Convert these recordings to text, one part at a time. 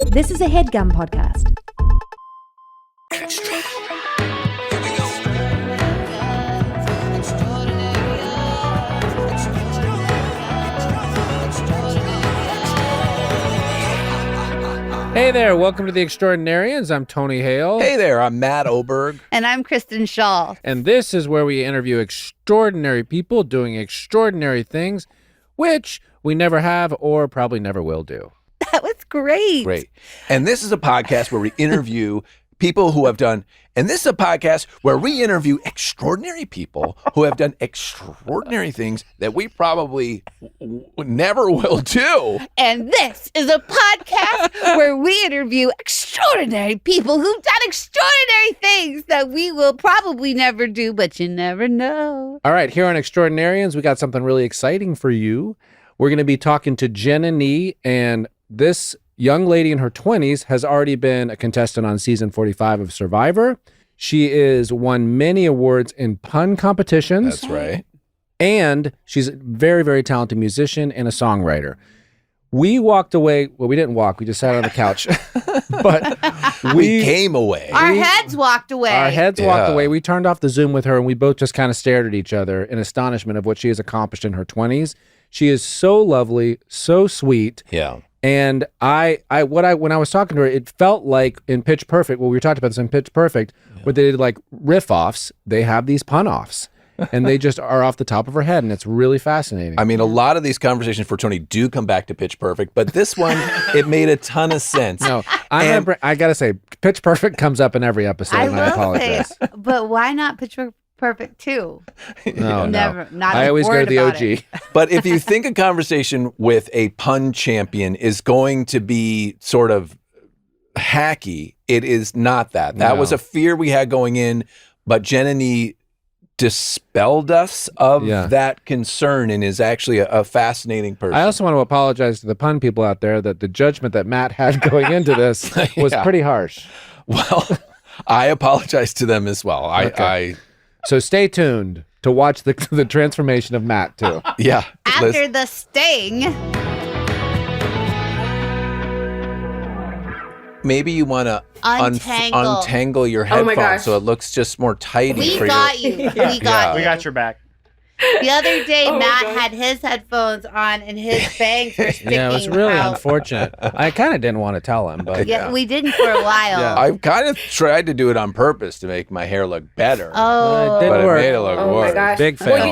This is a Headgum podcast. Extra. Hey there, welcome to the Extraordinarians. I'm Tony Hale. Hey there, I'm Matt Oberg. And I'm Kristen Schaal. And this is where we interview extraordinary people doing extraordinary things, which we never have or probably never will do. That was great. Great. And this is a podcast where we interview people who have done, and this is a podcast where we interview extraordinary people who have done extraordinary things that we probably never will do. And this is a podcast where we interview extraordinary people who've done extraordinary things that we will probably never do, but you never know. All right, here on Extraordinarians, we got something really exciting for you. We're going to be talking to Janani, and this young lady in her 20s has already been a contestant on season 45 of Survivor. She is won many awards in pun competitions. That's right. And she's a very, very talented musician and a songwriter. We walked away. Well, we didn't walk. We just sat on the couch. But we came away. Our heads walked away. Our heads walked away. We turned off the Zoom with her, and we both just kind of stared at each other in astonishment of what she has accomplished in her 20s. She is so lovely, so sweet. Yeah. And when I was talking to her, it felt like in Pitch Perfect, well, we were talking about this in Pitch Perfect, where they did like riff-offs, they have these pun-offs. And they just are off the top of her head, and it's really fascinating. I mean, a lot of these conversations for Tony do come back to Pitch Perfect, but this one, it made a ton of sense. No, I got to say, Pitch Perfect comes up in every episode, and I apologize. But why not Pitch Perfect 2? No, never. Not I always go to the OG. But if you think a conversation with a pun champion is going to be sort of hacky, it is not that. That was a fear we had going in, but Janani dispelled us of that concern and is actually a fascinating person. I also want to apologize to the pun people out there that the judgment that Matt had going into this was pretty harsh. Well, I apologize to them as well. So stay tuned to watch the transformation of Matt, too. Yeah. After the sting. Maybe you want to untangle your headphones so it looks just more tidy. We got you. We got you. We got your back. The other day, Matt had his headphones on and his bangs were sticking Yeah, it was really out. unfortunate. I kind of didn't want to tell him, but Yeah, we didn't for a while. Yeah. I kind of tried to do it on purpose to make my hair look better. Oh, it didn't but work. it made it look Oh worse. my gosh. Big fail. Well,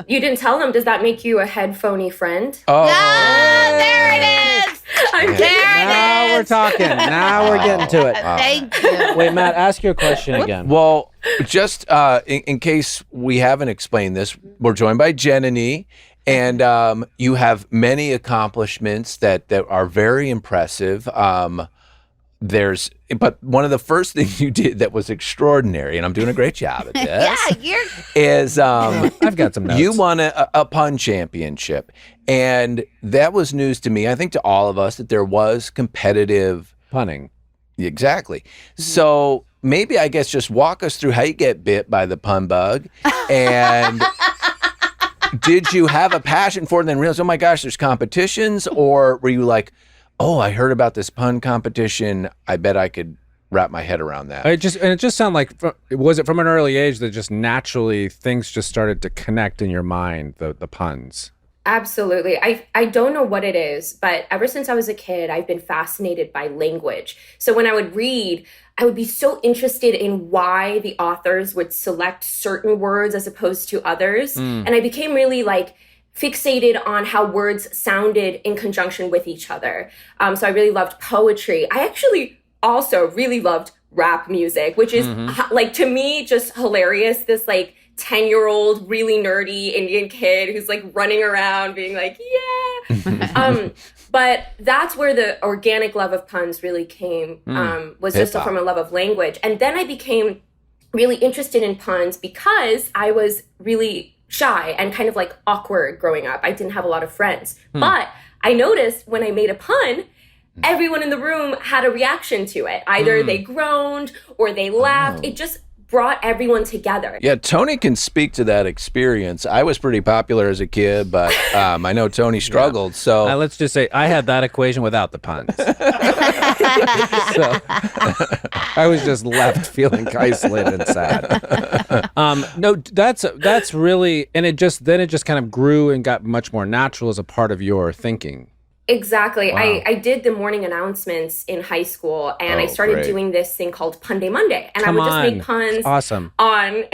you didn't tell them. Does that make you a headphony friend? Oh, there it is. now we're talking. Now we're getting to it. Thank you. Wait, Matt, ask your question again. Well, just in case we haven't explained this, we're joined by Janani, and you have many accomplishments that are very impressive. But one of the first things you did that was extraordinary, and I'm doing a great job at this, is I've got some notes. you won a pun championship, and that was news to me. I think to all of us that there was competitive punning. Exactly. So maybe I guess just walk us through how you get bit by the pun bug, and did you have a passion for it and then realize, oh my gosh, there's competitions, or were you like, oh, I heard about this pun competition, I bet I could wrap my head around that? It just sounded like, was it from an early age that just naturally things just started to connect in your mind, the puns? Absolutely. I don't know what it is, but ever since I was a kid, I've been fascinated by language. So when I would read, I would be so interested in why the authors would select certain words as opposed to others. And I became really fixated on how words sounded in conjunction with each other. So I really loved poetry. I actually also really loved rap music, which is to me just hilarious. This 10-year-old, really nerdy Indian kid who's running around being yeah. But that's where the organic love of puns really came, was just from a love of language. And then I became really interested in puns because I was really shy and kind of awkward growing up. I didn't have a lot of friends. But I noticed when I made a pun, everyone in the room had a reaction to it. Either they groaned or they laughed. It just brought everyone together. Yeah, Tony can speak to that experience. I was pretty popular as a kid, but I know Tony struggled. So let's just say I had that equation without the puns. So I was just left feeling isolated and sad. No, that's really, and it just kind of grew and got much more natural as a part of your thinking. Exactly. Wow. I did the morning announcements in high school, and I started doing this thing called Pun Day Monday, and I would just make puns awesome. on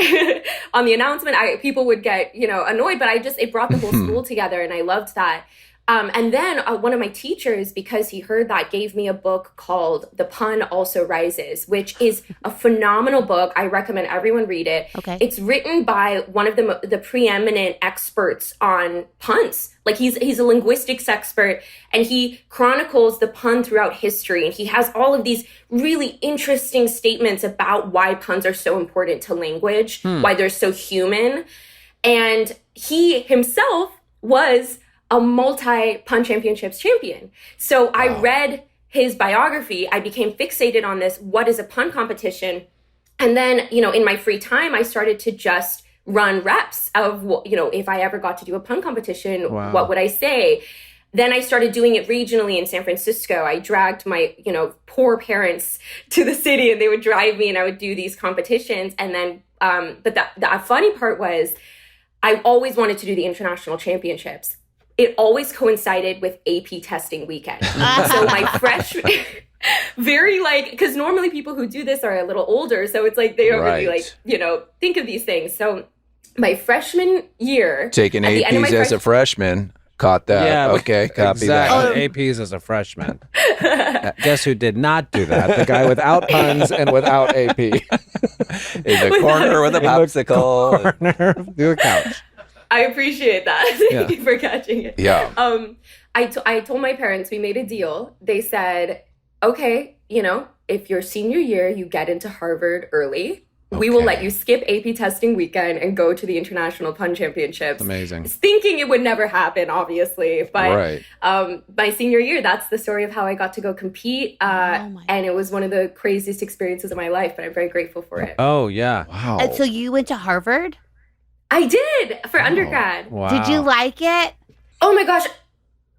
on the announcement. People would get annoyed, but it brought the whole school together, and I loved that. And then one of my teachers, because he heard that, gave me a book called The Pun Also Rises, which is a phenomenal book. I recommend everyone read it. Okay. It's written by one of the preeminent experts on puns. Like he's a linguistics expert, and he chronicles the pun throughout history. And he has all of these really interesting statements about why puns are so important to language, why they're so human. And he himself was a multi-pun championships champion. So I read his biography. I became fixated on this. What is a pun competition? And then, in my free time, I started to just run reps of, if I ever got to do a pun competition, what would I say? Then I started doing it regionally in San Francisco. I dragged my, poor parents to the city, and they would drive me, and I would do these competitions. And then, but the funny part was, I always wanted to do the international championships. It always coincided with AP testing weekend. So my freshman, because normally people who do this are a little older. So it's like, they don't really think of these things. So my freshman year. Taking APs as a freshman. Caught that. Yeah, okay, copy that. APs as a freshman. Guess who did not do that? The guy without puns and without AP. In the corner with a popsicle. In the corner of the couch. I appreciate that. Thank you for catching it. Yeah. I told my parents, we made a deal. They said, okay, if your senior year, you get into Harvard early, we will let you skip AP testing weekend and go to the International Pun Championships. Amazing. Thinking it would never happen, obviously. But my senior year, that's the story of how I got to go compete. And it was one of the craziest experiences of my life, but I'm very grateful for it. Oh, yeah. Wow. And so you went to Harvard? I did, for undergrad. Wow. Did you like it? Oh my gosh.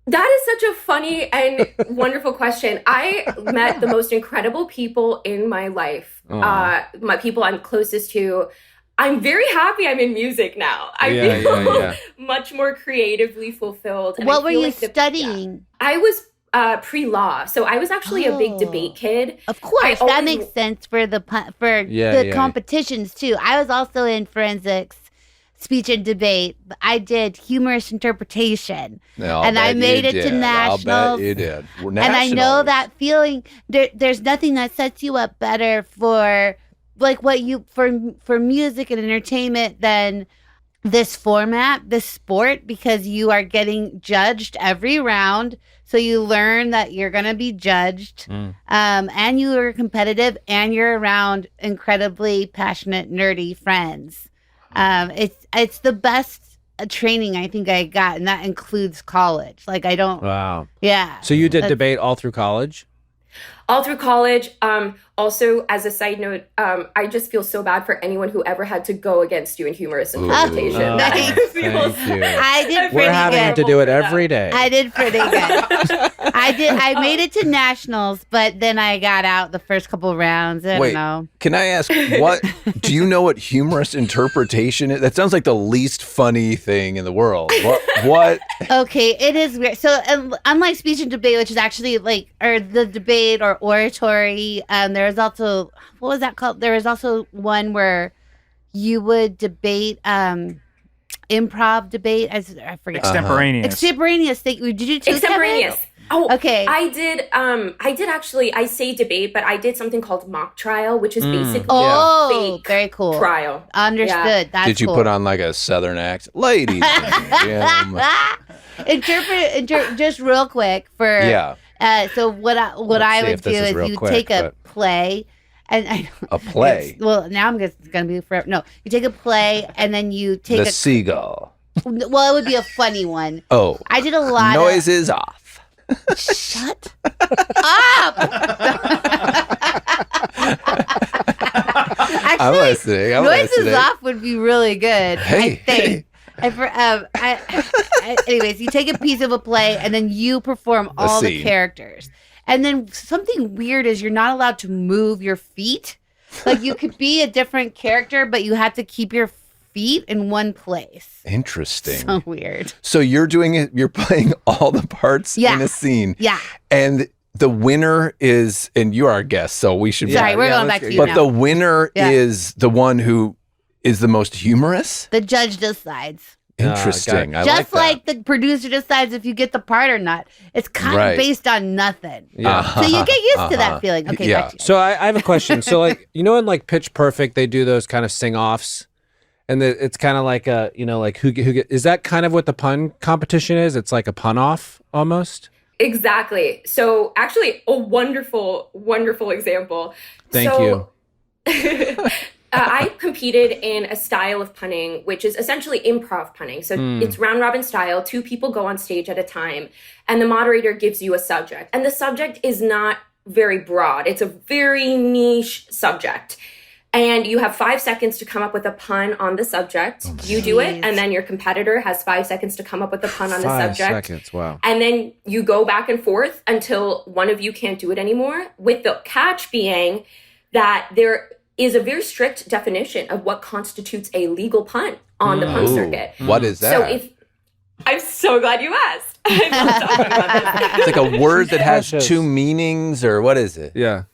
That is such a funny and wonderful question. I met the most incredible people in my life. My people I'm closest to. I'm very happy I'm in music now. I feel much more creatively fulfilled. And what were you studying? I was pre-law. So I was actually a big debate kid. Of course, that makes sense for the competitions too. I was also in forensics, speech and debate. I did humorous interpretation, and I made it to nationals. I'll bet you did. And I know that feeling. There's nothing that sets you up better for for music and entertainment than this format, this sport, because you are getting judged every round. So you learn that you're going to be judged, and you are competitive, and you're around incredibly passionate, nerdy friends. It's the best training I think I got, and that includes college. Wow. Yeah. So you did debate all through college? All through college. Also, as a side note, I just feel so bad for anyone who ever had to go against you in humorous interpretation. Thank you. I did We're having to do it every day. I did pretty good. I made it to nationals, but then I got out the first couple rounds. I don't know. Can I ask, do you know what humorous interpretation is? That sounds like the least funny thing in the world. What? Okay, it is weird. So unlike speech and debate, which is actually or the debate or oratory, there was also, what was that called? There was also one where you would debate, improv debate. I forget. Extemporaneous. Extemporaneous. Did you do Extemporaneous. Kevin? Oh, okay. I did actually, I say debate, but I did something called mock trial, which is basically a fake very cool trial. Understood. Yeah. That's Did you cool. put on like a Southern accent? Ladies and Interpret just real quick for so what I would do is you take a play and a play. Well, now I'm just gonna be forever. No, you take a play and then you take the seagull. Well, it would be a funny one. Oh, I did a lot. Noises off. Shut up! Actually, I'm listening. Noises off would be really good. Hey, I think. Anyways, you take a piece of a play and then you perform all the characters. And then something weird is you're not allowed to move your feet. Like you could be a different character, but you have to keep your feet in one place. Interesting. So weird. So you're doing it, you're playing all the parts in a scene. Yeah. And the winner is, and you are a guest, so we should Sorry, we're going back to you But now. the winner is the one who is the most humorous? The judge decides. Interesting. I Just like the producer decides if you get the part or not. It's kind of based on nothing. Yeah. So you get used to that feeling. Okay, back to you. So I have a question. So like, you know, in like Pitch Perfect, they do those kind of sing-offs, and it's kind of like a, you know, like who get, is that kind of what the pun competition is? It's like a pun off almost. Exactly. So actually a wonderful, wonderful example. Thank you. I competed in a style of punning, which is essentially improv punning. So it's round robin style. 2 people go on stage at a time, and the moderator gives you a subject. And the subject is not very broad. It's a very niche subject. And you have 5 seconds to come up with a pun on the subject. You do it, and then your competitor has 5 seconds to come up with a pun on the subject. 5 seconds, wow. And then you go back and forth until one of you can't do it anymore, with the catch being that there is a very strict definition of what constitutes a legal pun on the pun circuit. What is that? So I'm so glad you asked. I love talking about this. It's like a word that has 2 meanings, or what is it? Yeah.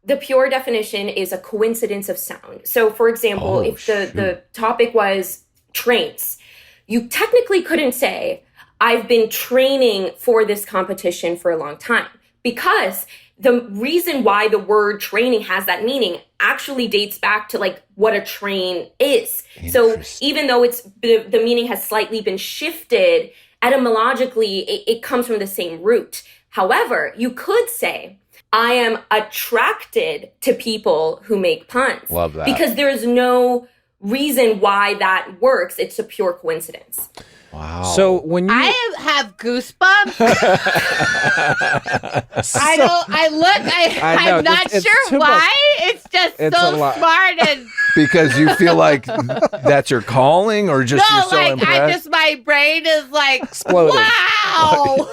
The pure definition is a coincidence of sound. So, for example, if the topic was trains, you technically couldn't say, I've been training for this competition for a long time, because the reason why the word training has that meaning actually dates back to like what a train is. So even though it's the meaning has slightly been shifted, etymologically, it comes from the same root. However, you could say, I am attracted to people who make puns. Love that. Because there is no reason why that works. It's a pure coincidence. Wow. So when you I have goosebumps. I'm not sure why. It's just so smart and because you feel like that's your calling, or just you're so impressed? my brain is like exploding. Wow.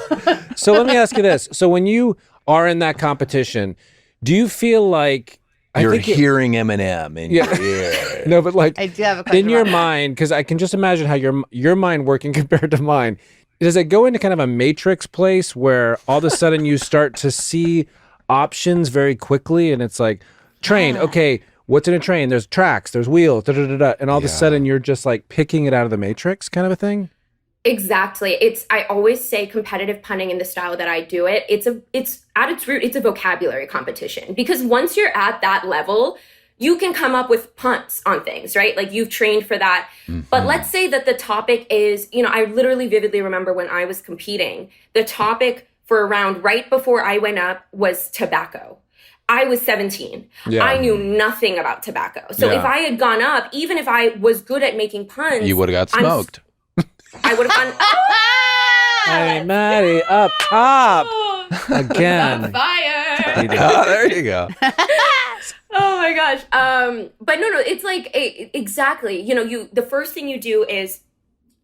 So let me ask you this. So when you are in that competition, do you feel like you're hearing Eminem in your ear? No, but like I do have a question in your mind, because I can just imagine how your mind working compared to mine. Does it go into kind of a matrix place where all of a sudden you start to see options very quickly, and it's like train, okay, what's in a train? There's tracks, there's wheels, and all of a sudden you're just like picking it out of the matrix kind of a thing? Exactly. I always say competitive punning in the style that I do it. It's at its root, it's a vocabulary competition, because once you're at that level, you can come up with puns on things, right? Like you've trained for that. Mm-hmm. But let's say that the topic is, I literally vividly remember when I was competing, the topic for a round right before I went up was tobacco. I was 17. Yeah. I knew nothing about tobacco. So if I had gone up, even if I was good at making puns, you would have got smoked. I would have gone, Hey, Maddie, up top again. Fire. There you go. Oh my gosh. But no, it's like exactly. The first thing you do is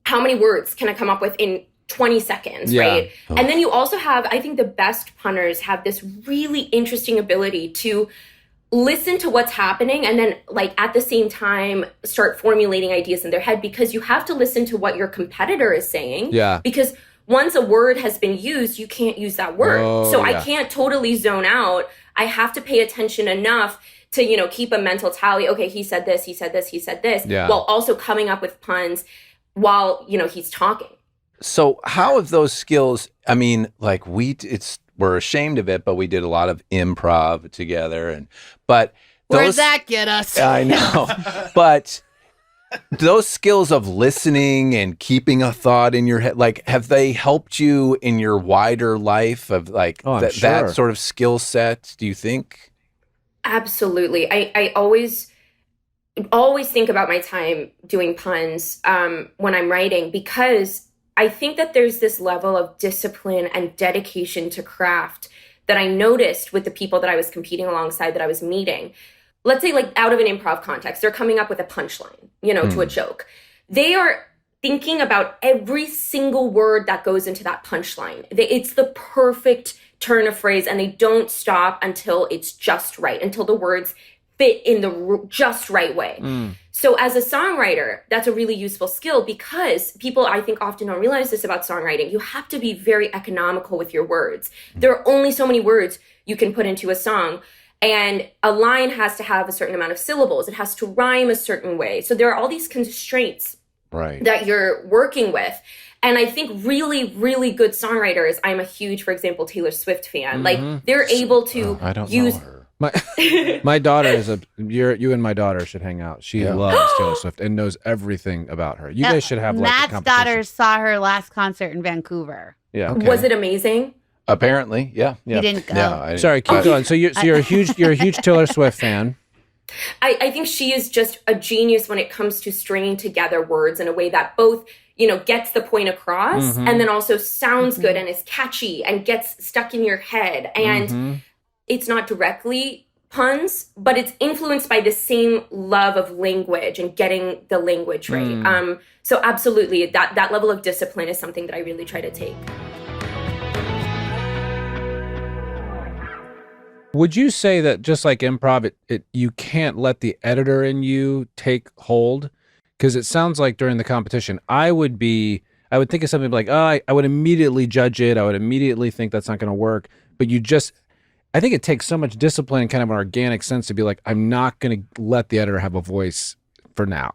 how many words can I come up with in 20 seconds, right? Oh. And then you also have, I think the best punners have this really interesting ability to listen to what's happening and then like at the same time start formulating ideas in their head, because you have to listen to what your competitor is saying. Yeah. Because once a word has been used, you can't use that word. I can't totally zone out. I have to pay attention enough to, keep a mental tally. Okay, he said this, he said this, he said this, while also coming up with puns while, he's talking. So how have those skills, I mean, like we're ashamed of it, but we did a lot of improv together. But where'd that get us? I know. But those skills of listening and keeping a thought in your head, like, have they helped you in your wider life of like that sort of skill set, do you think? Absolutely. I always think about my time doing puns when I'm writing, because I think that there's this level of discipline and dedication to craft that I noticed with the people that I was competing alongside, that I was meeting. let's say like out of an improv context, they're coming up with a punchline, to a joke. They are thinking about every single word that goes into that punchline. It's the perfect turn of phrase, and they don't stop until it's just right, until the words fit in the just right way. So as a songwriter, that's a really useful skill, because people, I think, often don't realize this about songwriting. You have to be very economical with your words. There are only so many words you can put into a song. And a line has to have a certain amount of syllables. It has to rhyme a certain way. So there are all these constraints that you're working with. And I think really, really good songwriters, I'm a huge, for example, Taylor Swift fan. Like, they're able to I don't use... know her. My daughter is you and my daughter should hang out. She loves Taylor Swift and knows everything about her. You guys should have like a Matt's competition. daughter saw her last concert in Vancouver. Yeah. Okay. Was it amazing? Apparently, yeah. You didn't go. No, Sorry, keep going. So you're a huge Taylor Swift fan. I think she is just a genius when it comes to stringing together words in a way that both, gets the point across and then also sounds good and is catchy and gets stuck in your head. And it's not directly puns, but it's influenced by the same love of language and getting the language right. So absolutely, that level of discipline is something that I really try to take. Would you say that just like improv, you can't let the editor in you take hold? Because it sounds like during the competition, I would think of something like, I would immediately judge it. I would immediately think that's not going to work. But I think it takes so much discipline and kind of an organic sense to be like, I'm not going to let the editor have a voice for now,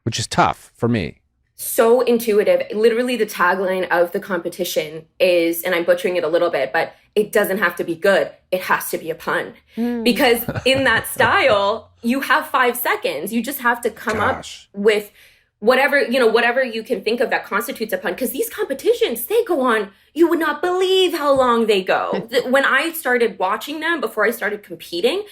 which is tough for me. So intuitive. Literally the tagline of the competition is, and I'm butchering it a little bit, but it doesn't have to be good. It has to be a pun. Because in that style, you have 5 seconds. You just have to come up with whatever you can think of that constitutes a pun. Because these competitions, they go on, you would not believe how long they go. When I started watching them before I started competing,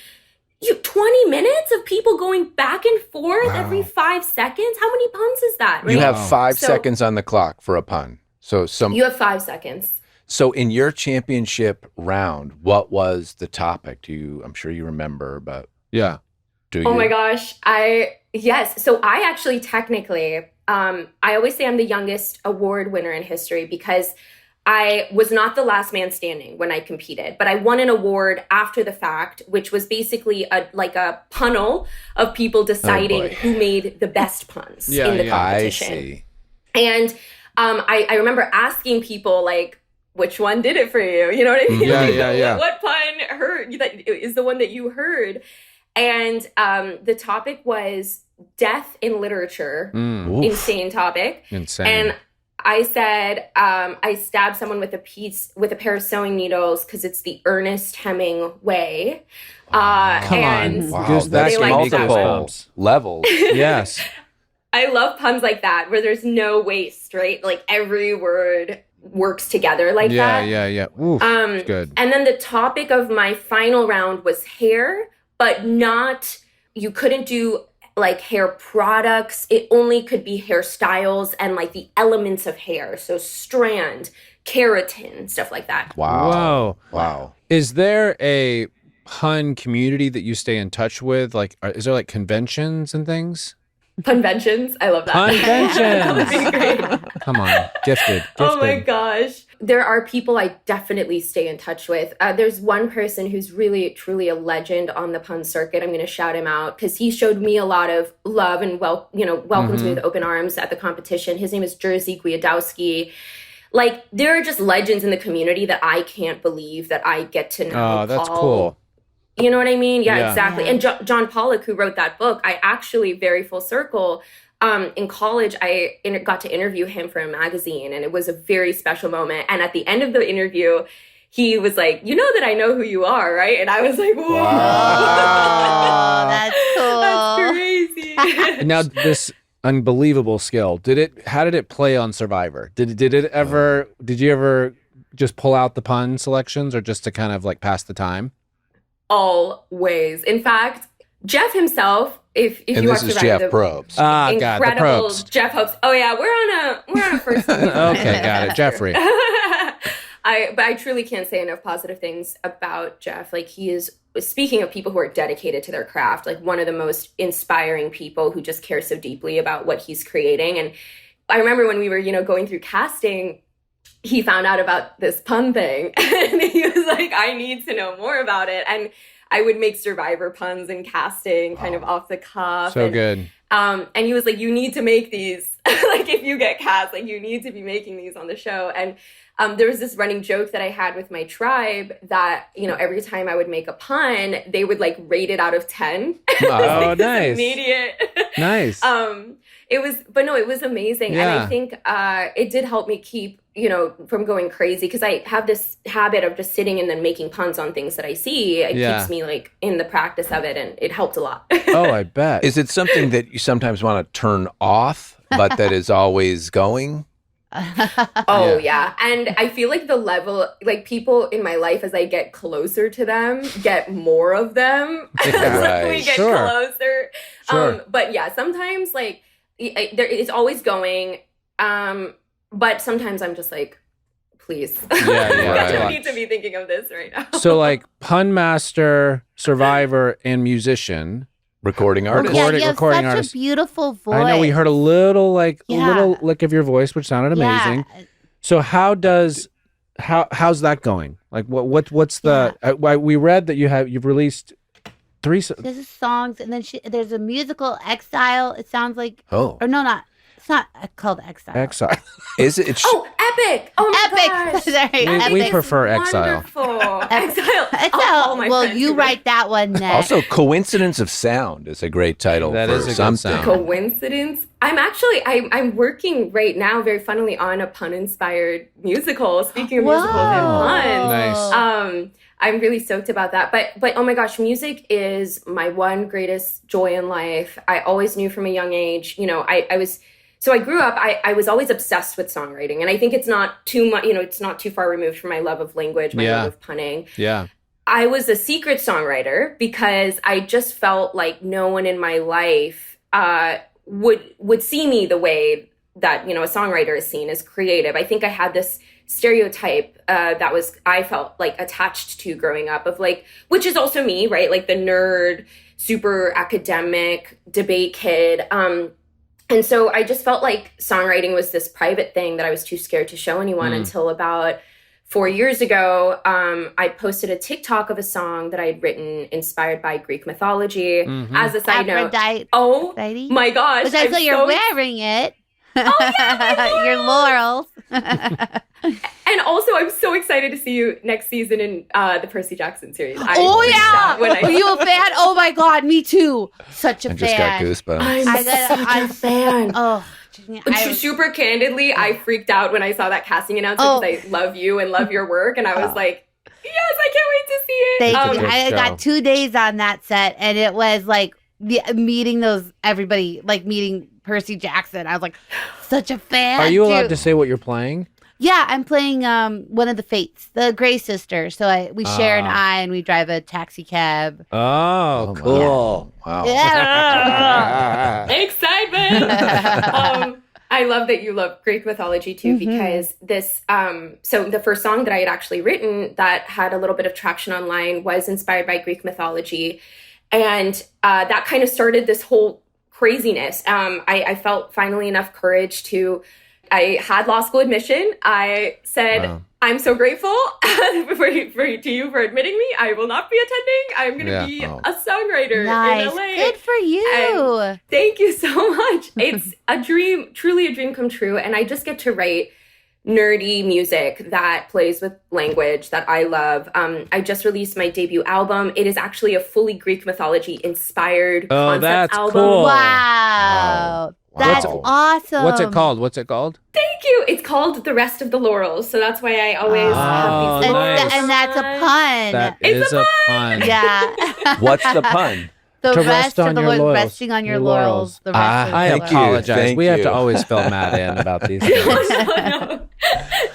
20 minutes of people going back and forth every 5 seconds. How many puns is that? Right? You have 5 seconds on the clock for a pun. You have 5 seconds. So in your championship round, what was the topic? I'm sure you remember, but yeah. Do you? Oh my gosh. Yes. So I actually technically, I always say I'm the youngest award winner in history because I was not the last man standing when I competed, but I won an award after the fact, which was basically a panel of people deciding who made the best puns in the competition. I see. And I remember asking people like, which one did it for you? You know what I mean? Yeah. What pun is the one that you heard? And the topic was death in literature. Insane topic. Insane. And I said, I stabbed someone with a pair of sewing needles because it's the Ernest Hemingway. Come on. Wow, that's multiple levels. Yes. I love puns like that, where there's no waste, right? Like every word works together like that. Yeah. Oof, good. And then the topic of my final round was hair, but you couldn't do like hair products. It only could be hairstyles and like the elements of hair. So strand, keratin, stuff like that. Wow. Is there a pun community that you stay in touch with? Like, is there like conventions and things? Conventions? I love that. Conventions! That would be great. Come on. Gifted. Oh my gosh. There are people I definitely stay in touch with. There's one person who's really, truly a legend on the pun circuit. I'm going to shout him out because he showed me a lot of love and welcomes me with open arms at the competition. His name is Jerzy Gwiadowski. Like, there are just legends in the community that I can't believe that I get to know. Oh, that's cool. You know what I mean? Yeah. Exactly. And John Pollock, who wrote that book, I actually, very full circle, in college, I got to interview him for a magazine, and it was a very special moment. And at the end of the interview, he was like, "You know that I know who you are, right?" And I was like, "Whoa, wow. That's cool. That's crazy." Now, this unbelievable skill, how did it play on Survivor? Did you ever just pull out the pun selections, or just to kind of like pass the time? Always. In fact, Jeff himself, if you watch this is Survivor, Jeff Probst. Incredible Jeff Probst. Oh yeah, we're on a first name. Okay, got it. Jeffrey. But I truly can't say enough positive things about Jeff. Like, he is speaking of people who are dedicated to their craft, like one of the most inspiring people who just care so deeply about what he's creating. And I remember when we were, going through casting, he found out about this pun thing and he was like, I need to know more about it. And I would make Survivor puns in casting kind of off the cuff. So good. And he was like, you need to make these, like if you get cast, like you need to be making these on the show. And there was this running joke that I had with my tribe that, every time I would make a pun, they would like rate it out of 10. Oh, nice. Immediate. Nice. It was amazing. Yeah. And I think it did help me keep, from going crazy because I have this habit of just sitting and then making puns on things that I see. It keeps me like in the practice of it, and it helped a lot. Oh, I bet. Is it something that you sometimes want to turn off, but that is always going? Yeah. And I feel like the level, like people in my life, as I get closer to them, get more of them. Right. We get closer. Sure. But yeah, sometimes like it's always going. But sometimes I'm just like, please. I don't need to be thinking of this right now. So like pun master, survivor, and musician. Recording artist. Yeah, you have recording such artist. a beautiful voice. I know we heard a little lick of your voice, which sounded amazing. Yeah. So how's that going? Like what's the we read that you've released 3 This is songs, and then there's a musical, Exile. It sounds like Oh. or no, not. It's not called Exile. Exile. Is it? Epic! Oh my Epic. gosh! Sorry, We Epic. prefer Exile. Wonderful. Exile. All my Well, friends you do write that one next. Also, Coincidence of Sound is a great title That for is a good something. sound. Coincidence? I'm working right now, very funnily, on a pun-inspired musical. Speaking of musicals and puns. Nice. I'm really stoked about that. But oh my gosh, music is my one greatest joy in life. I always knew from a young age, So I grew up, I was always obsessed with songwriting. And I think it's not too much, it's not too far removed from my love of language, my love of punning. Yeah. I was a secret songwriter because I just felt like no one in my life would see me the way that, a songwriter is seen, as creative. I think I had this stereotype that I felt like attached to growing up of like, which is also me, right? Like the nerd, super academic, debate kid. And so I just felt like songwriting was this private thing that I was too scared to show anyone until about 4 years ago. I posted a TikTok of a song that I had written inspired by Greek mythology. As a side note. Oh my gosh. Which I saw you're wearing it. Oh, yeah, your laurels. And also, I'm so excited to see you next season in the Percy Jackson series. Are you a fan? Oh my God, me too. Such a fan. I just got goosebumps. I'm such a fan. Oh, super candidly, I freaked out when I saw that casting announcement because I love you and love your work, and I was like, yes, I can't wait to see it. Thank you. I got 2 days on that set, and it was like meeting Percy Jackson. I was like, such a fan. Are you allowed to say what you're playing? Yeah, I'm playing one of the Fates, the Grey Sisters. So we share an eye and we drive a taxi cab. Oh, cool. Wow. Yeah. Excitement. I love that you love Greek mythology too, because this, so the first song that I had actually written that had a little bit of traction online was inspired by Greek mythology. And that kind of started this whole craziness. I felt finally enough courage I had law school admission. I said, wow. I'm so grateful to you for admitting me. I will not be attending. I'm going to be a songwriter in LA. Good for you. And thank you so much. It's a dream, truly a dream come true. And I just get to write nerdy music that plays with language that I love. I just released my debut album. It is actually a fully Greek mythology inspired concept album. Cool. Wow. That's awesome. What's it called? Thank you. It's called The Rest of the Laurels. So that's why I always have these nice. And that's a pun. That is a pun. Yeah. What's the pun? The to rest on of the your laurels. Resting on your laurels. The rest of I the apologize. Thank we have you. to always fill Matt in about these things. No.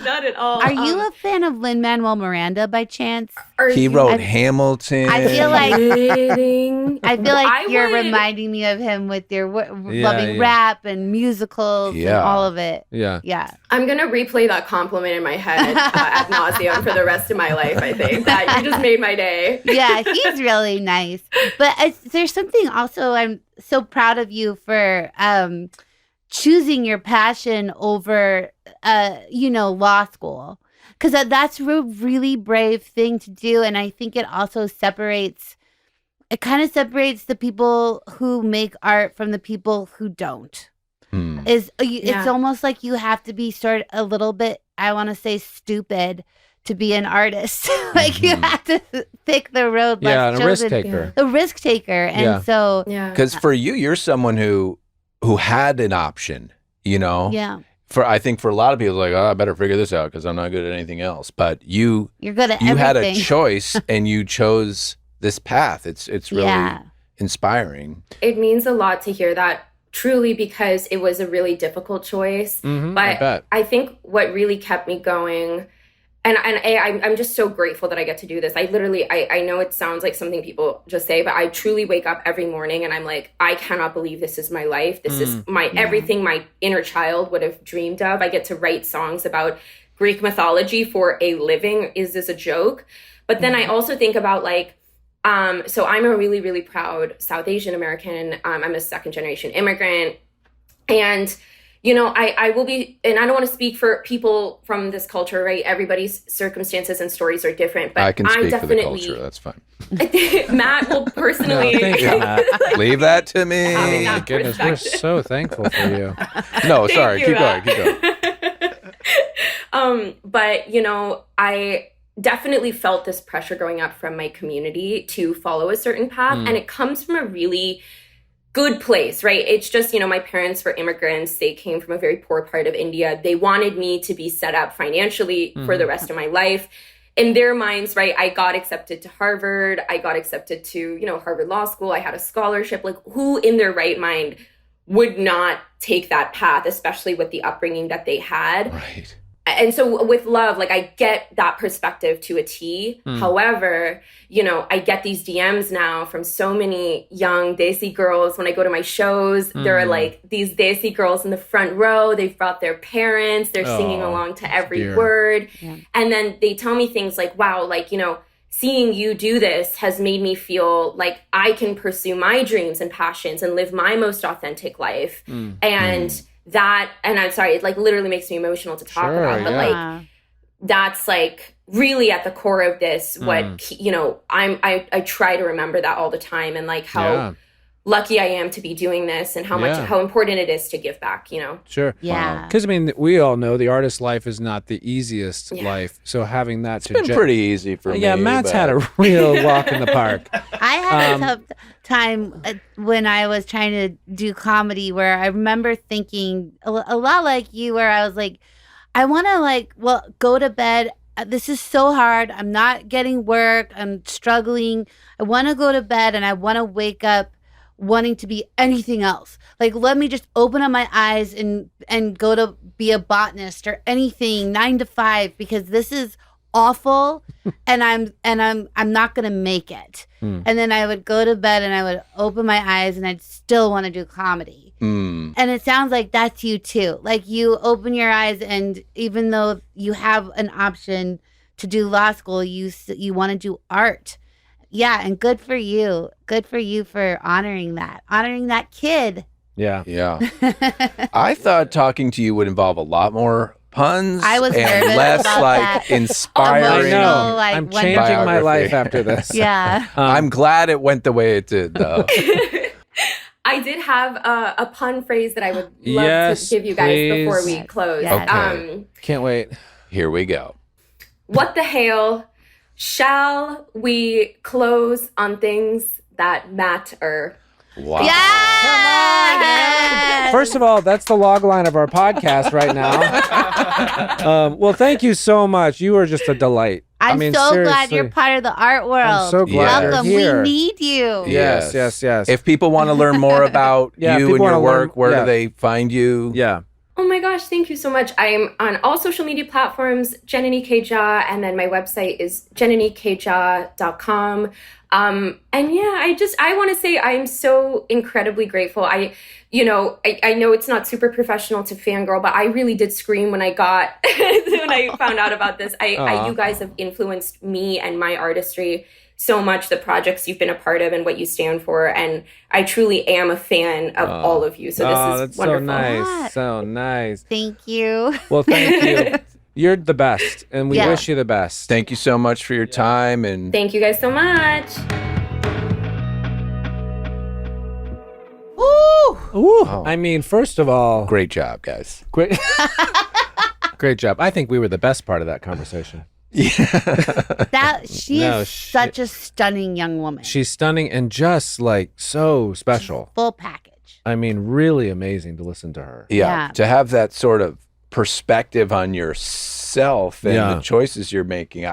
Not at all. Are you a fan of Lin-Manuel Miranda by chance? He wrote Hamilton. I feel like kidding? You're reminding me of him with your loving rap and musicals and all of it. Yeah. I'm gonna replay that compliment in my head ad nauseum for the rest of my life. I think that you just made my day. Yeah, he's really nice. But there's something also I'm so proud of you for choosing your passion over, law school. Because that's a really brave thing to do. And I think it also separates the people who make art from the people who don't. It's almost like you have to be sort of a little bit, I want to say, stupid to be an artist. Like you have to pick the road less and a risk chosen. taker. A risk taker. And so... Because for you, you're someone who had an option, Yeah. I think for a lot of people, like, I better figure this out because I'm not good at anything else. But you're good at everything. You had a choice and you chose this path. It's really inspiring. It means a lot to hear that, truly, because it was a really difficult choice. But I think what really kept me going, and I'm just so grateful that I get to do this. I know it sounds like something people just say, but I truly wake up every morning and I'm like, I cannot believe this is my life. This is everything my inner child would have dreamed of. I get to write songs about Greek mythology for a living. Is this a joke? But then I also think about so I'm a really, really proud South Asian American. I'm a second generation immigrant. And I will be, and I don't want to speak for people from this culture, right? Everybody's circumstances and stories are different, but I can speak for the culture. That's fine. Matt will personally thank you, Matt. Leave that to me. Having that Goodness, we're so thankful for you. No, sorry. Keep going. But I definitely felt this pressure growing up from my community to follow a certain path, and it comes from a really good place, right? It's just, my parents were immigrants. They came from a very poor part of India. They wanted me to be set up financially for the rest of my life. In their minds, right, I got accepted to Harvard. I got accepted to, Harvard Law School. I had a scholarship. Like, who in their right mind would not take that path, especially with the upbringing that they had? Right. And so with love, I get that perspective to a T. However, I get these DMs now from so many young Desi girls. When I go to my shows, there are these Desi girls in the front row. They've brought their parents. They're singing along to every word. Yeah. And then they tell me things like, wow, seeing you do this has made me feel like I can pursue my dreams and passions and live my most authentic life. And I'm sorry, it literally makes me emotional to talk about, but that's really at the core of this. What I try to remember that all the time, and how lucky I am to be doing this, and how important it is to give back. Sure, yeah. Because we all know the artist life is not the easiest life. So having that, it's been pretty easy for me. Yeah, Matt's had a real walk in the park. I had a tough time when I was trying to do comedy, where I remember thinking a lot like you, where I was like, I want to go to bed. This is so hard. I'm not getting work. I'm struggling. I want to go to bed and I want to wake up wanting to be anything else. Let me just open up my eyes and go to be a botanist or anything 9 to 5, because this is awful and I'm not going to make it. And then I would go to bed and I would open my eyes and I'd still want to do comedy. And it sounds like that's you too. You open your eyes, and even though you have an option to do law school, you want to do art. Yeah, and good for you. Good for you for honoring that kid. Yeah. I thought talking to you would involve a lot more puns. I was and nervous less about that. inspiring. I know. I'm changing my life after this. Yeah. I'm glad it went the way it did, though. I did have a pun phrase that I would love to give you guys before we close. Yes. Okay. Can't wait. Here we go. What the Hale? Shall we close on things that matter? Wow. Yeah. First of all, that's the log line of our podcast right now. Well, thank you so much. You are just a delight. I'm so glad you're part of the art world. I'm so glad Welcome. you're here. We need you. Yes. If people want to learn more about you and your work, where do they find you? Yeah. Oh my gosh, thank you so much. I'm on all social media platforms, Janani K, and then my website is jananikja.com. And yeah, I want to say I'm so incredibly grateful. I know it's not super professional to fangirl, but I really did scream when I found out about this. You guys have influenced me and my artistry so much, the projects you've been a part of and what you stand for. And I truly am a fan of all of you. So this is that's wonderful. so nice. So nice. Thank you. Well, thank you. You're the best, and we wish you the best. Thank you so much for your time. And thank you guys so much. Ooh. Ooh. I mean, first of all, great job, guys. Great job. I think we were the best part of that conversation. She's such a stunning young woman. She's stunning and just like so special. Full package. I mean, really amazing to listen to her. Yeah. To have that sort of perspective on yourself and the choices you're making.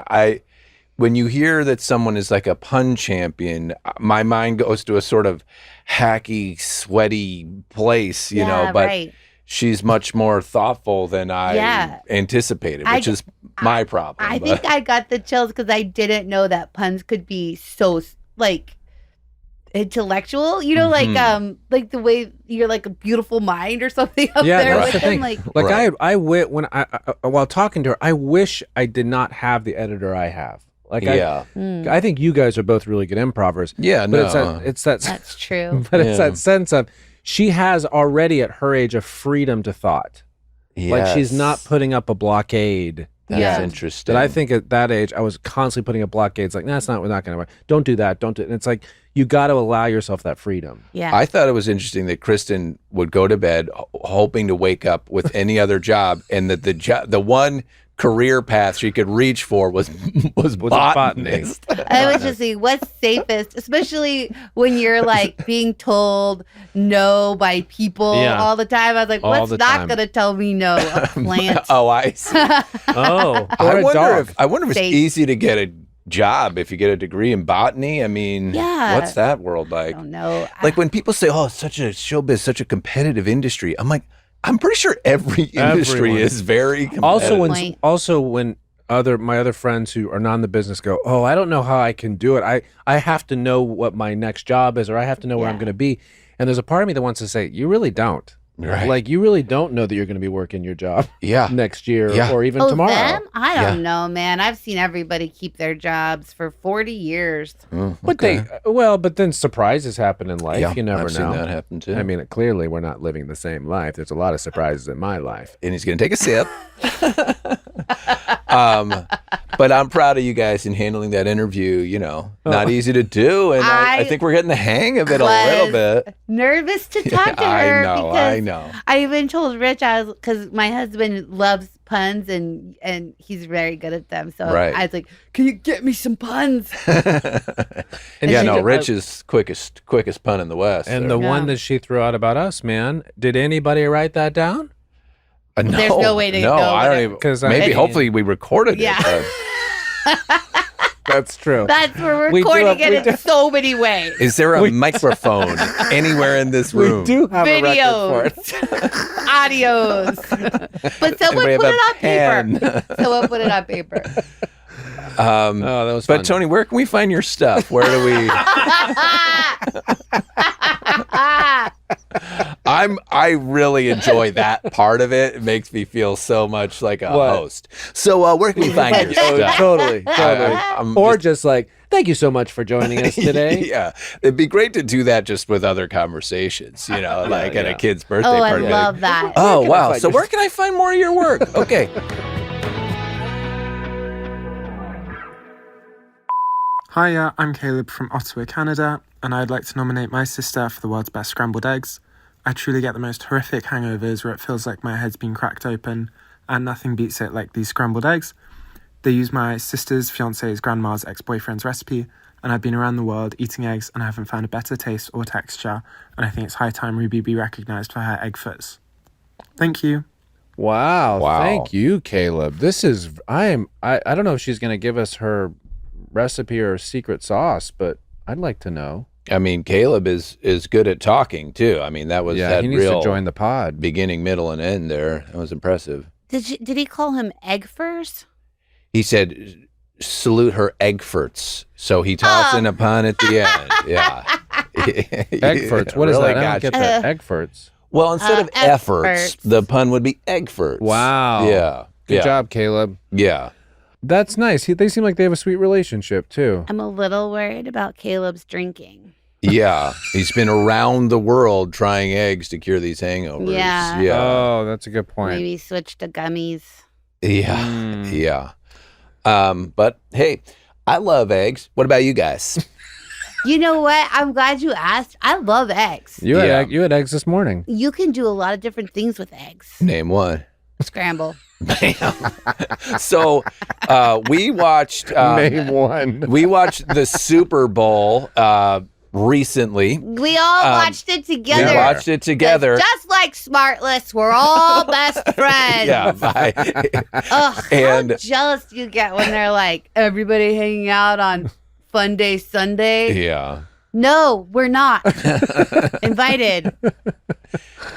When you hear that someone is like a pun champion, my mind goes to a sort of hacky, sweaty place, you know, but she's much more thoughtful than I anticipated, which is my problem. I think I got the chills because I didn't know that puns could be so like intellectual, you know, like the way you're like a beautiful mind or something up there with them. While talking to her, I wish I did not have the editor I have. Like, I think you guys are both really good improvers. Yeah, but it's that that's true. But it's that sense of she has already at her age a freedom to thought. Yes. Like she's not putting up a blockade. That's interesting. But I think at that age, I was constantly putting up blockades. Like, we're not going to work. Don't do that. Don't do it. And it's like, you got to allow yourself that freedom. Yeah. I thought it was interesting that Kristen would go to bed hoping to wake up with any other job, and that the one career path she could reach for was botanist. I was just saying, what's safest, especially when you're like being told no by people all the time. I was like, what's not going to tell me no? A plant. Oh, I see. I wonder if it's easy to get a job if you get a degree in botany. I mean, what's that world like? I don't know. Like when people say, "Oh, it's such a showbiz, such a competitive industry," I'm like, I'm pretty sure every industry is very competitive. Also, when my other friends who are not in the business go, "Oh, I don't know how I can do it. I have to know what my next job is, or I have to know where I'm going to be." And there's a part of me that wants to say, "You really don't." Right. Like, you really don't know that you're going to be working your job next year or even tomorrow. Them? I don't know, man. I've seen everybody keep their jobs for 40 years. But then surprises happen in life. You never know. I've seen that happen too. I mean, clearly we're not living the same life. There's a lot of surprises in my life. And he's going to take a sip. But I'm proud of you guys in handling that interview. You know, not easy to do, and I think we're getting the hang of it a little bit. Nervous to talk to her. I know. I even told Rich because my husband loves puns and he's very good at them. So I was like, "Can you get me some puns?" Rich is quickest pun in the West. And the one that she threw out about us, man, did anybody write that down? No, there's no way to know. I don't even. Because hopefully we recorded it. That's true. We're recording it in so many ways. Is there a microphone anywhere in this room? We do have videos, a record for it. audios. But someone put it on paper. Someone put it on paper. That was fun. But Tony, where can we find your stuff? Where do we? I really enjoy that part of it. It makes me feel so much like a host. So where can we find your stuff? Totally. Just like, thank you so much for joining us today. Yeah, it'd be great to do that just with other conversations. You know, like at a kid's birthday party. I love that. Oh wow! So where can I find more of your work? Okay. Hiya, I'm Caleb from Ottawa, Canada, and I'd like to nominate my sister for the world's best scrambled eggs. I truly get the most horrific hangovers where it feels like my head's been cracked open, and nothing beats it like these scrambled eggs. They use my sister's fiance's grandma's ex-boyfriend's recipe, and I've been around the world eating eggs and I haven't found a better taste or texture, and I think it's high time Ruby be recognised for her egg foots. Thank you. Wow. Thank you, Caleb. This is, I don't know if she's going to give us her recipe or secret sauce, but I'd like to know. I mean, Caleb is good at talking too. I mean, that was that he needs real to join the pod. beginning, middle, and end there. That was impressive. Did he call him egg first? He said, "Salute her Eggforts." So he tossed in a pun at the end. Yeah, Eggforts. What is Really that? I got don't you. get that. Eggforts. Well, instead of efforts, efforts. the pun would be Eggforts. Wow. Yeah. Good job, Caleb. Yeah. That's nice. They seem like they have a sweet relationship too. I'm a little worried about Caleb's drinking. Yeah. He's been around the world trying eggs to cure these hangovers. Yeah. Yeah. Oh, that's a good point. Maybe switch to gummies. Yeah. Yeah. But hey, I love eggs. What about you guys? You know what? I'm glad you asked. I love eggs. You had Yeah. you had eggs this morning. You can do a lot of different things with eggs. Name one. Scramble. So we watched Name one. we watched the Super Bowl recently. We all watched it together. We watched it together. Just like Smartless, we're all best friends. Yeah, bye. Ugh, And- how jealous you get when they're like, everybody hanging out on Fun Day Sunday. Yeah. No, we're not invited.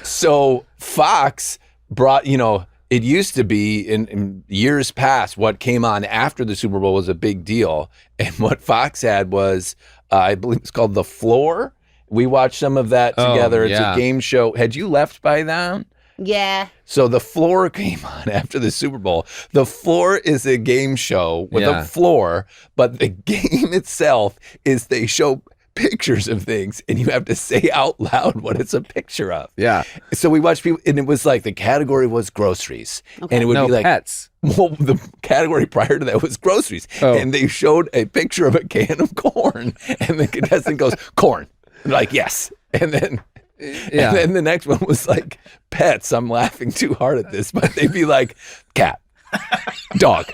So Fox brought, it used to be in years past, what came on after the Super Bowl was a big deal. And what Fox had was, I believe it's called The Floor. We watched some of that together. It's yeah. a game show. Had you left by then? Yeah. So The Floor came on after the Super Bowl. The Floor is a game show with Yeah. a floor, but the game itself is they show pictures of things and you have to say out loud what it's a picture of. Yeah. So we watched people, and it was like the category was groceries, Okay. and it would No be like pets. well, the category prior to that was groceries, Oh. and they showed a picture of a can of corn, and the contestant goes corn, and they're like yes, and then. Yeah. And then the next one was like pets. I'm laughing too hard at this, but they'd be like cat, dog.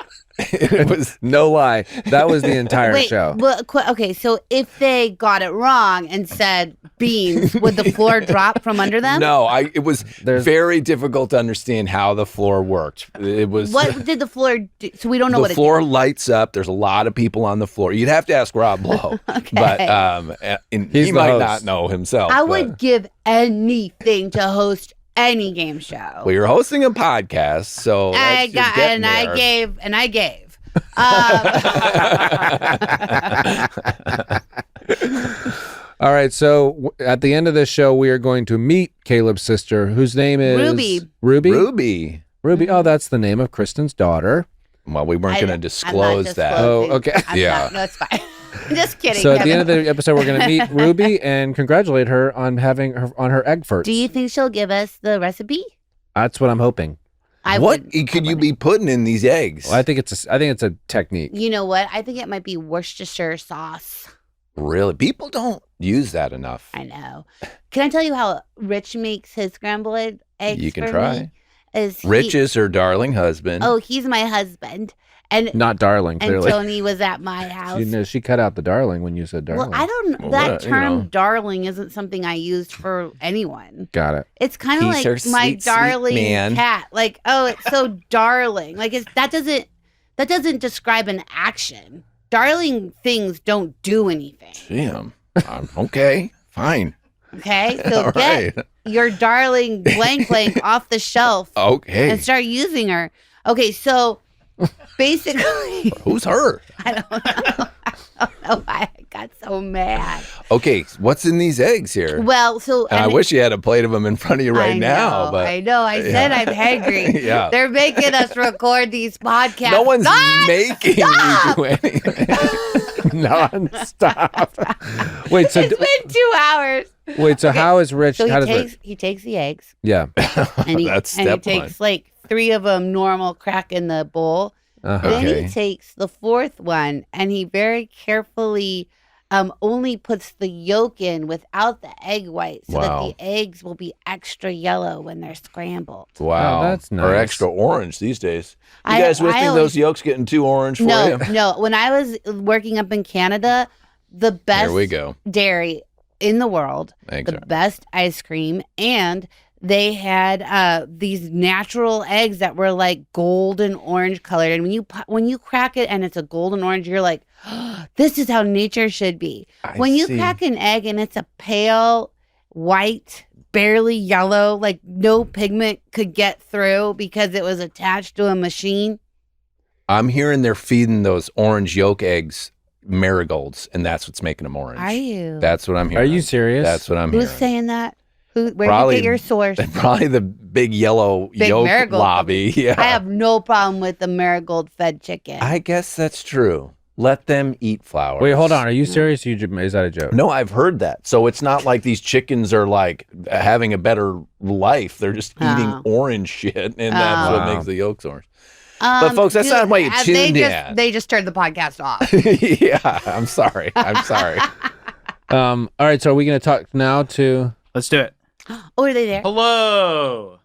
It was No lie. That was the entire Wait, show. well, okay, so if they got it wrong and said beans, would the floor drop from under them? no. It was There's- very difficult to understand how the floor worked. It was What did the floor do? So we don't know the what floor lights up. There's a lot of people on the floor. You'd have to ask Rob Lowe, but He's he the might host. not know himself. I but- would give anything to host any game show. Well, you're hosting a podcast, so I that's- you're got getting and I gave. All right. So at the end of this show, we are going to meet Caleb's sister, whose name is Ruby. Ruby. Ruby. Ruby. Oh, that's the name of Kristen's daughter. Well, we weren't going to I'm not disclose that. disclosing. Oh, okay. Yeah. No, it's fine. I'm just kidding. So at the Kevin. end of the episode, we're going to meet Ruby and congratulate her on having her on her egg farts. Do you think she'll give us the recipe? That's what I'm hoping. What wouldn't. could you be putting in these eggs? Well, I think it's a technique. You know what? I think it might be Worcestershire sauce. Really? People don't use that enough. I know. Can I tell you how Rich makes his scrambled eggs? You can for try. me? Rich is her darling husband. Oh, he's my husband, and Not darling, and clearly. Tony was at my house. She cut out the darling when you said darling. Well, I don't. Well, that what, term "darling" isn't something I used for anyone. Got it. It's kind of He's like her my sweet, sweet darling man. cat. Like, oh, it's so darling. Like, that doesn't describe an action. Darling things don't do anything. Damn. Okay. Fine. Okay, so All get right. your darling blank off the shelf Okay. and start using her. Okay, so basically, Who's her? I don't know why I got so mad. Okay. What's in these eggs here? Well, so And I wish you had a plate of them in front of you right I now. know, But I know. I said I'm hangry. Yeah. They're making us record these podcasts. no one's Ah! making you do anything. Non-stop. Wait, so It's been 2 hours. how is Rich? So how he does takes he takes the eggs Yeah. and he That's and he step one. takes like 3 of them normal, crack in the bowl. Uh-huh. Then Okay. he takes the 4th one and he very carefully only puts the yolk in without the egg white so Wow. that the eggs will be extra yellow when they're scrambled. Wow. Oh, that's Or nice. extra orange these days. You I- guys with I me? always- Those yolks getting too orange for No, you? no. When I was working up in Canada, the best There we go. dairy in the world, Eggs the are. best ice cream, and they had these natural eggs that were like golden orange colored. And when you crack it and it's a golden orange, you're like, oh, this is how nature should be. When you crack an egg and it's a pale white, barely yellow, like no pigment could get through because it was attached to a machine. I'm hearing they're feeding those orange yolk eggs marigolds, and that's what's making them orange. Are you? That's what I'm hearing. Are you serious? That's what I'm Who's hearing. saying that? Where did you get your source? Probably the big yellow yolk marigold lobby. Yeah. I have no problem with the marigold fed chicken. I guess that's true. Let them eat flowers. Wait, hold on. Are you serious? Is that a joke? No, I've heard that. So it's not like these chickens are like having a better life. They're just eating orange shit, and that's what makes the yolks orange. But folks, that's not why you tuned in. They just turned the podcast off. Yeah, I'm sorry. All right, so are we going to talk now to... Let's do it. Oh, are they there? Hello.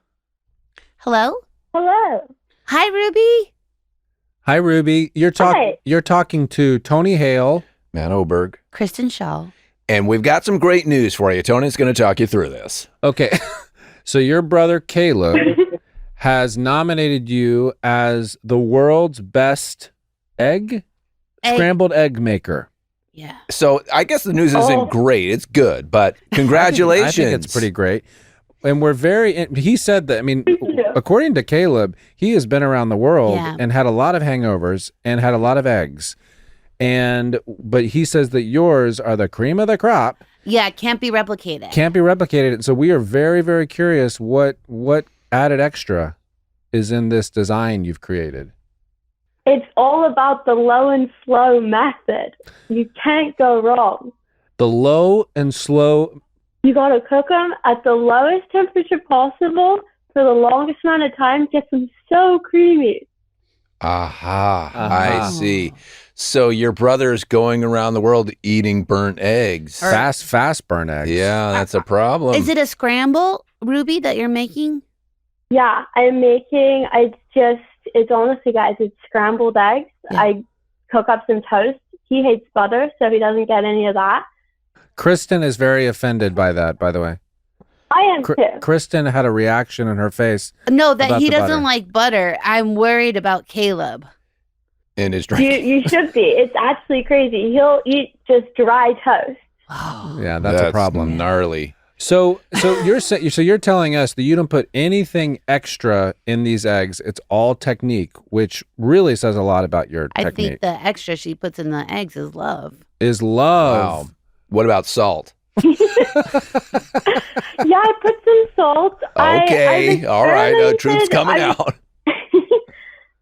Hello? Hello. Hi, Ruby. Hi, Ruby. You're talking to Tony Hale. Matt Oberg. Kristen Schaal. And we've got some great news for you. Tony's going to talk you through this. Okay, so your brother Caleb has nominated you as the world's best scrambled egg maker. Yeah. So I guess the news isn't great. It's good, but congratulations. I think it's pretty great. And we're he said that, I mean, according to Caleb, he has been around the world and had a lot of hangovers and had a lot of eggs. But he says that yours are the cream of the crop. Yeah, can't be replicated. Can't be replicated. So we are very, very curious what added extra is in this design you've created. It's all about the low and slow method. You can't go wrong. The low and slow. You got to cook them at the lowest temperature possible for the longest amount of time. Gets them so creamy. I see. So your brother's going around the world eating burnt eggs. Fast burnt eggs. Yeah, that's a problem. Is it a scramble, Ruby, that you're making? Yeah, it's honestly, guys, it's scrambled eggs. Yeah. I cook up some toast. He hates butter, so he doesn't get any of that. Kristen is very offended by that, by the way. I am too. Kristen had a reaction in her face. No, that he doesn't like butter. I'm worried about Caleb. In his drink. You should be. It's actually crazy. He'll eat just dry toast. Yeah, that's a problem. Gnarly. So you're telling us that you don't put anything extra in these eggs. It's all technique, which really says a lot about your technique. I think the extra she puts in the eggs is love. Is love. Wow. What about salt? Yeah, I put some salt. Okay. All right. Truth's coming out.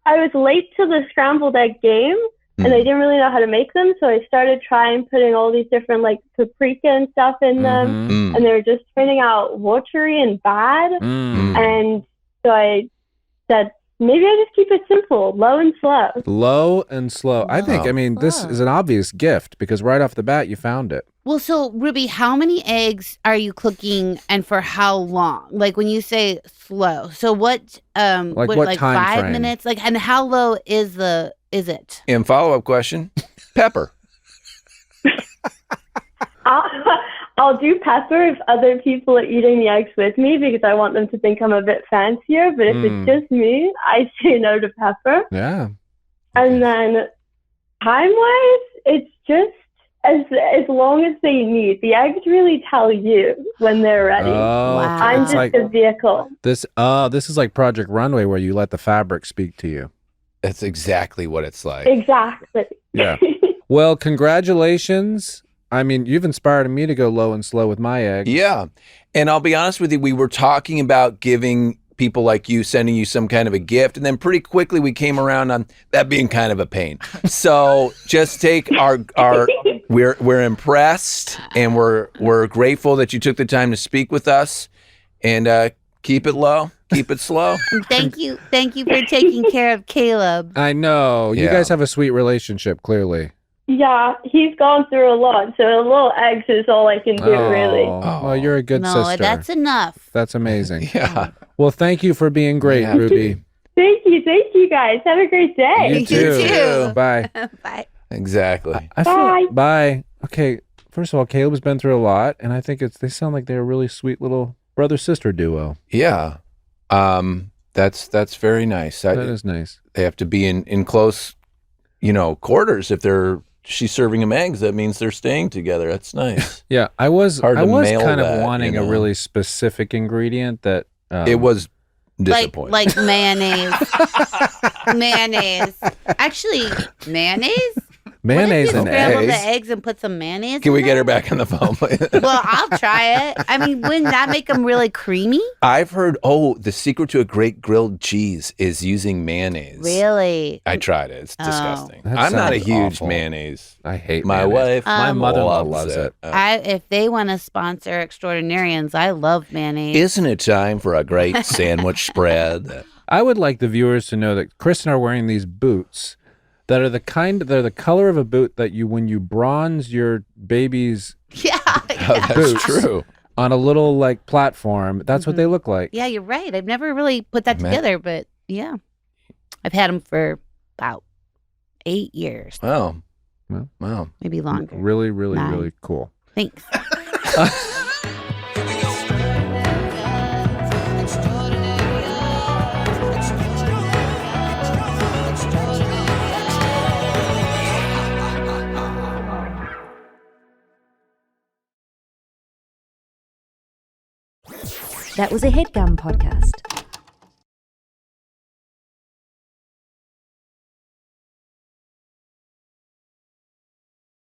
I was late to the scrambled egg game, and I didn't really know how to make them, so I started trying putting all these different, like, paprika and stuff in them, and they were just turning out watery and bad, and so I said, maybe I just keep it simple, low and slow. Low and slow. I think, this is an obvious gift, because right off the bat, you found it. Well, so, Ruby, how many eggs are you cooking and for how long? Like, when you say slow, so what what time 5 frame? minutes? Like, and how low is it? And follow-up question, pepper. I'll do pepper if other people are eating the eggs with me because I want them to think I'm a bit fancier. But if it's just me, I say no to pepper. Yeah. And then time-wise, it's just as long as they need. The eggs really tell you when they're ready. Oh, wow. I'm just a vehicle. This is like Project Runway where you let the fabric speak to you. That's exactly what it's like. Exactly. Yeah. Well, congratulations. I mean, you've inspired me to go low and slow with my eggs. Yeah. And I'll be honest with you, we were talking about giving people like you, sending you some kind of a gift. And then pretty quickly we came around on that being kind of a pain. So just take we're impressed and we're grateful that you took the time to speak with us, and keep it low, keep it slow. Thank you for taking care of Caleb. I know. You guys have a sweet relationship, clearly. Yeah, he's gone through a lot, so a little eggs is all I can do, really. Well, you're a good sister. No, that's enough. That's amazing. Yeah. Well, thank you for being great, Ruby. Thank you guys. Have a great day. You too. Bye. Bye. Exactly. Bye. Okay. First of all, Caleb's been through a lot, and I think they sound like they're really sweet little brother-sister duo. Yeah. That's very nice. That is nice. They have to be in close, quarters. If she's serving them eggs, that means they're staying together. That's nice. Yeah, I was Hard to mail kind of that, wanting a really specific ingredient that it was disappointing. Like mayonnaise. Mayonnaise. Actually, mayonnaise? mayonnaise What if and you scramble eggs. the eggs and put some mayonnaise Can we in get her there? back on the phone, please? Well, I'll try it. I mean, wouldn't that make them really creamy? I've heard, the secret to a great grilled cheese is using mayonnaise. Really? I tried it. It's disgusting. That I'm not a sounds huge awful. mayonnaise. I hate My mayonnaise. wife, My mother-in-law loves it. If they want to sponsor Extraordinarians, I love mayonnaise. Isn't it time for a great sandwich spread? I would like the viewers to know that Chris and I are wearing these boots that are the color of a boot that when you bronze your baby's Yeah. That's boots true. on a little platform, that's what they look like. Yeah, you're right. I've never really put that Man. together, but yeah. I've had them for about 8 years, Wow. Well. Wow. maybe longer. Really, really, 9. really cool. Thanks. That was a Headgum podcast.